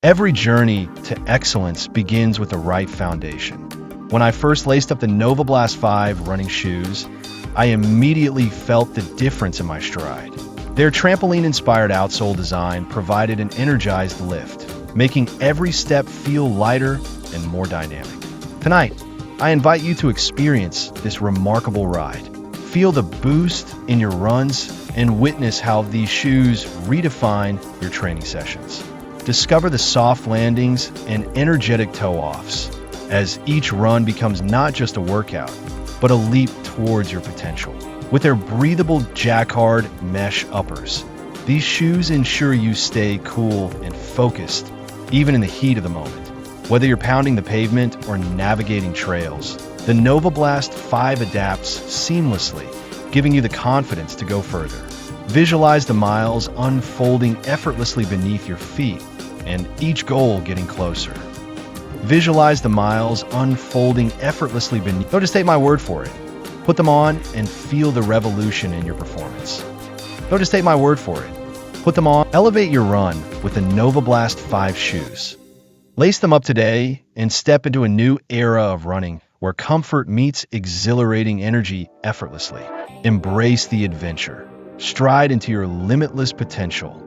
Every journey to excellence begins with the right foundation. When I first laced up the Novablast 5 running shoes, I immediately felt the difference in my stride. Their trampoline-inspired outsole design provided an energized lift, making every step feel lighter and more dynamic. Tonight, I invite you to experience this remarkable ride. Feel the boost in your runs and witness how these shoes redefine your training sessions. Discover the soft landings and energetic toe-offs as each run becomes not just a workout, but a leap towards your potential. With their breathable jacquard mesh uppers, these shoes ensure you stay cool and focused, even in the heat of the moment. Whether you're pounding the pavement or navigating trails, the Novablast 5 adapts seamlessly, giving you the confidence to go further. Visualize the miles unfolding effortlessly beneath your feet, and each goal getting closer. Visualize the miles unfolding effortlessly beneath. Don't just take my word for it. Put them on and feel the revolution in your performance. Don't just take my word for it. Put them on. Elevate your run with the Novablast 5 shoes. Lace them up today and step into a new era of running where comfort meets exhilarating energy effortlessly. Embrace the adventure. Stride into your limitless potential